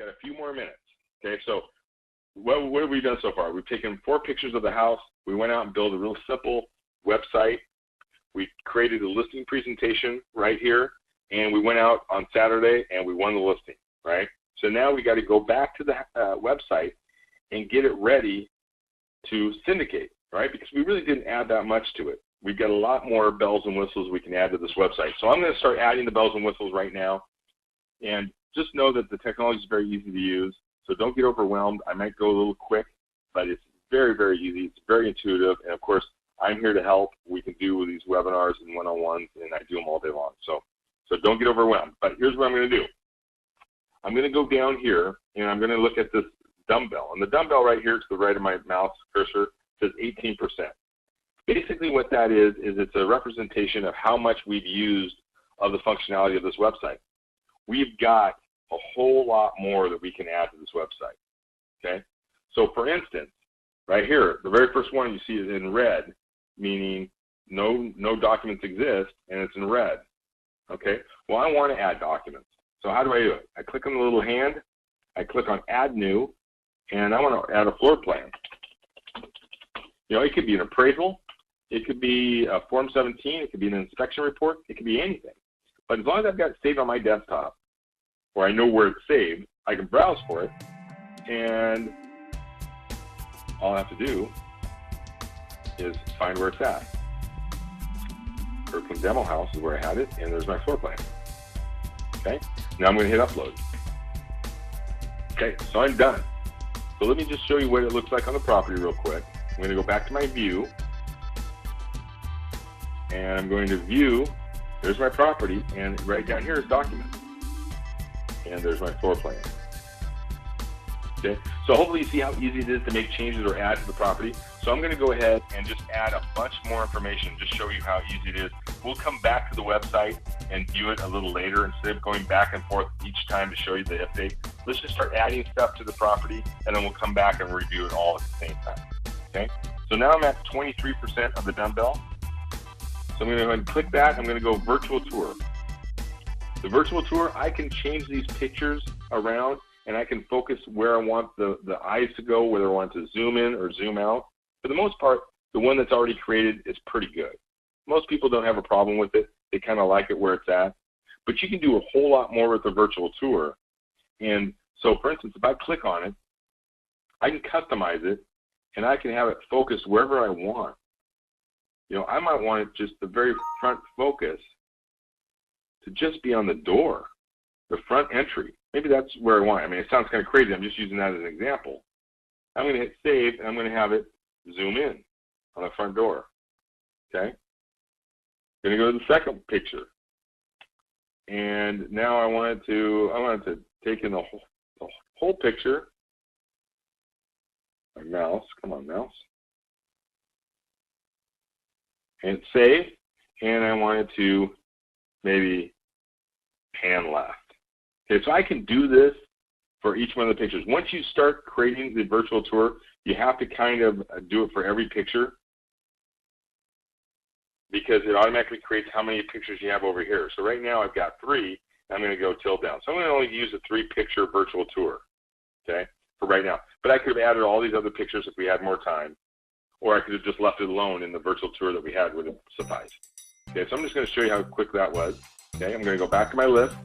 got a few more minutes. Okay, so what have we done so far? We've taken 4 pictures of the house. We went out and built a real simple website. We created a listing presentation right here, and we went out on Saturday and we won the listing, right? So now we got to go back to the website and get it ready to syndicate, right? Because we really didn't add that much to it. We've got a lot more bells and whistles we can add to this website. So I'm going to start adding the bells and whistles right now. And just know that the technology is very easy to use. So don't get overwhelmed. I might go a little quick, but it's very, very easy. It's very intuitive. And of course, I'm here to help. We can do these webinars and one-on-ones, and I do them all day long. So don't get overwhelmed. But here's what I'm going to do. I'm going to go down here, and I'm going to look at this dumbbell. And the dumbbell right here to the right of my mouse cursor says 18%. Basically what that is it's a representation of how much we've used of the functionality of this website. We've got a whole lot more that we can add to this website, okay? So for instance, right here, the very first one you see is in red, meaning no documents exist, and it's in red, okay? Well, I want to add documents. So how do I do it? I click on the little hand, I click on Add New, and I want to add a floor plan. You know, it could be an appraisal, it could be a Form 17, it could be an inspection report, it could be anything. But as long as I've got it saved on my desktop, or I know where it's saved, I can browse for it, and all I have to do is find where it's at. Kirkland Demo House is where I had it, and there's my floor plan. Okay, now I'm going to hit upload. Okay, so I'm done. So let me just show you what it looks like on the property real quick. I'm going to go back to my view, and I'm going to view. There's my property, and right down here is documents. And there's my floor plan. Okay, so hopefully you see how easy it is to make changes or add to the property. So I'm going to go ahead and just add a bunch more information, just show you how easy it is. We'll come back to the website and view it a little later instead of going back and forth each time to show you the update. Let's just start adding stuff to the property, and then we'll come back and review it all at the same time. Okay, so now I'm at 23% of the dumbbell. So I'm going to go ahead and click that. I'm going to go virtual tour. The virtual tour, I can change these pictures around, and I can focus where I want the eyes to go, whether I want to zoom in or zoom out. For the most part, the one that's already created is pretty good. Most people don't have a problem with it. They kind of like it where it's at. But you can do a whole lot more with the virtual tour. And so, for instance, if I click on it, I can customize it, and I can have it focus wherever I want. You know, I might want it just the very front focus to just be on the door, the front entry. Maybe that's where I want it. I mean, it sounds kind of crazy. I'm just using that as an example. I'm going to hit save, and I'm going to have it zoom in on the front door. Okay? I'm going to go to the second picture. And now I want to take in the whole picture. My mouse, come on, mouse. And save, and I want it to maybe pan left. Okay, so I can do this for each one of the pictures. Once you start creating the virtual tour, you have to kind of do it for every picture because it automatically creates how many pictures you have over here. So right now I've got 3, and I'm going to go tilt down. So I'm going to only use a 3-picture virtual tour, okay, for right now. But I could have added all these other pictures if we had more time, or I could have just left it alone in the virtual tour that we had would have sufficed. Okay, so I'm just going to show you how quick that was. Okay, I'm going to go back to my list,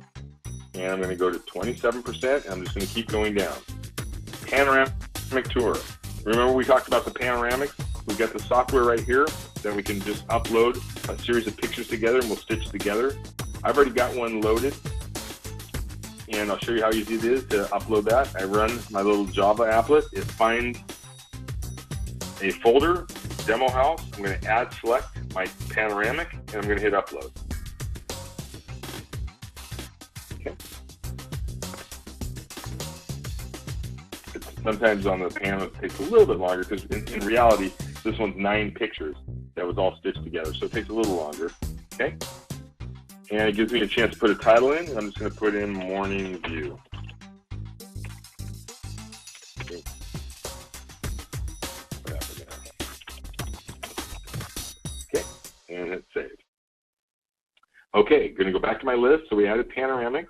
and I'm going to go to 27%, and I'm just going to keep going down. Panoramic tour. Remember we talked about the panoramics? We've got the software right here that we can just upload a series of pictures together, and we'll stitch together. I've already got one loaded, and I'll show you how easy it is to upload that. I run my little Java applet. It finds a folder, demo house. I'm going to add select my panoramic, and I'm going to hit upload. Okay. Sometimes on the panel it takes a little bit longer because in reality this one's 9 pictures that was all stitched together, so it takes a little longer. Okay, and it gives me a chance to put a title in. I'm just going to put in morning view. Okay. Okay, and hit save. Okay, going to go back to my list. So we added panoramics,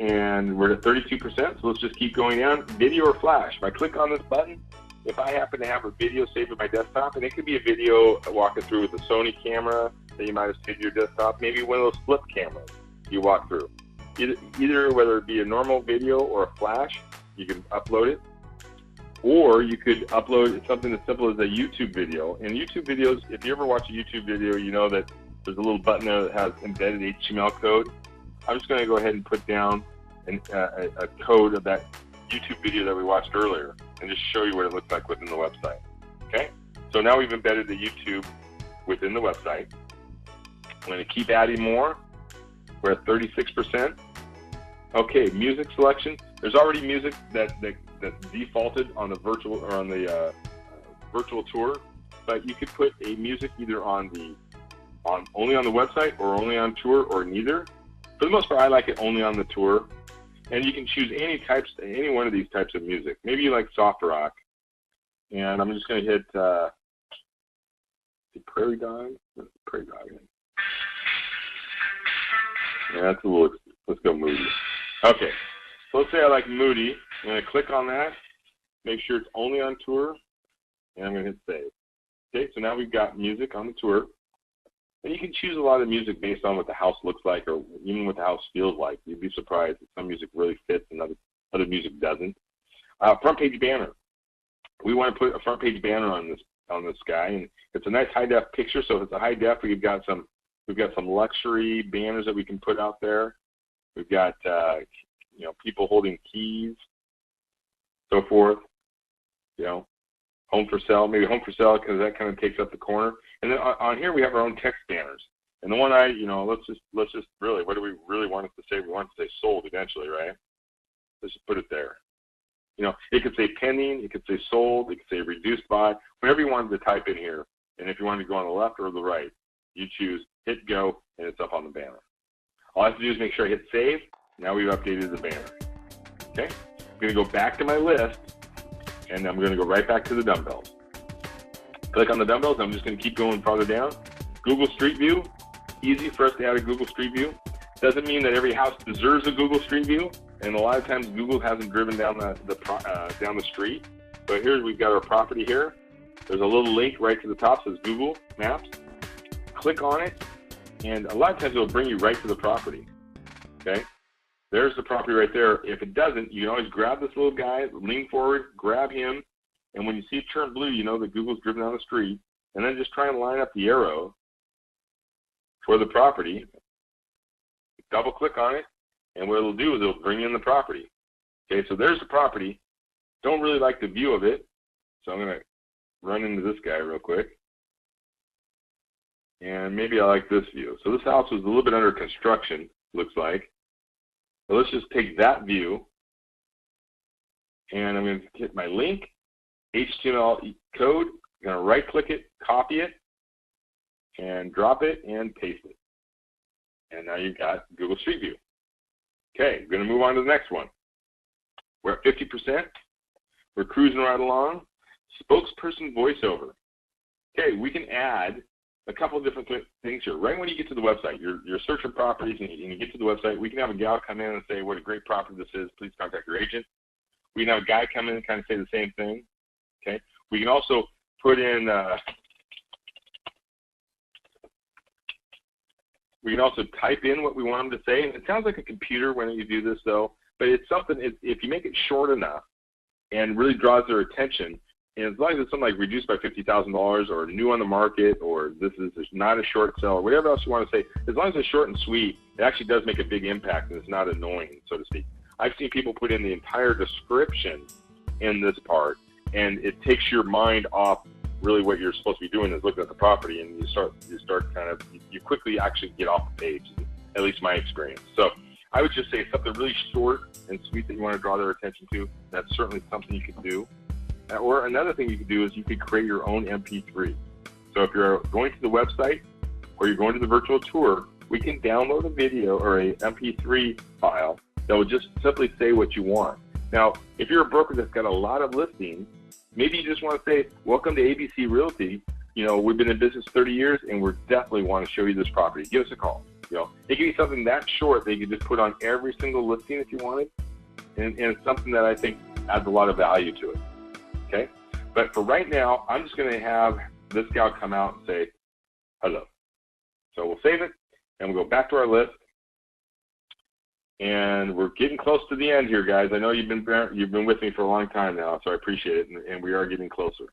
and we're at 32%, so let's just keep going down. Video or flash. If I click on this button, if I happen to have a video saved to my desktop, and it could be a video walking through with a Sony camera that you might have saved to your desktop, maybe one of those flip cameras you walk through. Either whether it be a normal video or a flash, you can upload it. Or you could upload something as simple as a YouTube video. And YouTube videos, if you ever watch a YouTube video, you know that there's a little button there that has embedded HTML code. I'm just going to go ahead and put down a code of that YouTube video that we watched earlier and just show you what it looks like within the website. Okay? So now we've embedded the YouTube within the website. I'm going to keep adding more. We're at 36%. Okay, music selection. There's already music that's defaulted on the virtual or on the virtual tour, but you could put a music either only on the website or only on tour or neither. For the most part, I like it only on the tour, and you can choose any one of these types of music. Maybe you like soft rock, and I'm just going to hit the Prairie Dog. Prairie Dog. Yeah, that's a little. Let's go Moody. Okay, so let's say I like Moody. I'm going to click on that, make sure it's only on tour, and I'm going to hit save. Okay, so now we've got music on the tour. And you can choose a lot of music based on what the house looks like or even what the house feels like. You'd be surprised that some music really fits and other music doesn't. Front page banner. We want to put a front page banner on this guy, and it's a nice high def picture. So if it's a high def, we've got some luxury banners that we can put out there. We've got people holding keys, so forth. Home for sale, maybe home for sale because that kind of takes up the corner. And then on here we have our own text banners. And the one let's just really, what do we really want it to say? We want it to say sold eventually, right? Let's just put it there. It could say pending, it could say sold, it could say reduced by, whatever you wanted to type in here. And if you wanted to go on the left or the right, you choose, hit go, and it's up on the banner. All I have to do is make sure I hit save. Now we've updated the banner. Okay? I'm going to go back to my list, and I'm going to go right back to the dumbbells. Click on the dumbbells. I'm just going to keep going farther down. Google Street View. Easy for us to add a Google Street View. Doesn't mean that every house deserves a Google Street View, and a lot of times Google hasn't driven down down the street. But here we've got our property here. There's a little link right to the top that says Google Maps. Click on it, and a lot of times it'll bring you right to the property. Okay? There's the property right there. If it doesn't, you can always grab this little guy, lean forward, grab him, and when you see it turn blue, you know that Google's driven down the street, and then just try and line up the arrow for the property. Double click on it, and what it'll do is it'll bring in the property. Okay, so there's the property. Don't really like the view of it, so I'm going to run into this guy real quick. And maybe I like this view. So this house was a little bit under construction, looks like. So let's just take that view, and I'm going to hit my link, HTML code. I'm going to right-click it, copy it, and drop it, and paste it. And now you've got Google Street View. Okay, we're going to move on to the next one. We're at 50%. We're cruising right along. Spokesperson voiceover. Okay, we can add a couple of different things here. Right when you get to the website, you're searching properties and you get to the website, we can have a gal come in and say, what a great property this is, please contact your agent. We can have a guy come in and kind of say the same thing. Okay, we can also put in, we can also type in what we want them to say. And it sounds like a computer when you do this though, but it's something, if you make it short enough and really draws their attention, and as long as it's something like reduced by $50,000 or new on the market or this is not a short sale or whatever else you want to say, as long as it's short and sweet, it actually does make a big impact and it's not annoying, so to speak. I've seen people put in the entire description in this part, and it takes your mind off really what you're supposed to be doing is looking at the property, and you start kind of, you quickly actually get off the page, at least my experience. So I would just say something really short and sweet that you want to draw their attention to. That's certainly something you can do. Or another thing you could do is you could create your own MP3. So if you're going to the website or you're going to the virtual tour, we can download a video or a MP3 file that will just simply say what you want. Now, if you're a broker that's got a lot of listings, maybe you just want to say, welcome to ABC Realty. you know, we've been in business 30 years, and we definitely want to show you this property. Give us a call. You know, it can be something that short that you can just put on every single listing if you wanted, and it's something that I think adds a lot of value to it. Okay, but for right now, I'm just going to have this gal come out and say hello. So we'll save it, and we'll go back to our list. And we're getting close to the end here, guys. I know you've been with me for a long time now, so I appreciate it, and we are getting closer.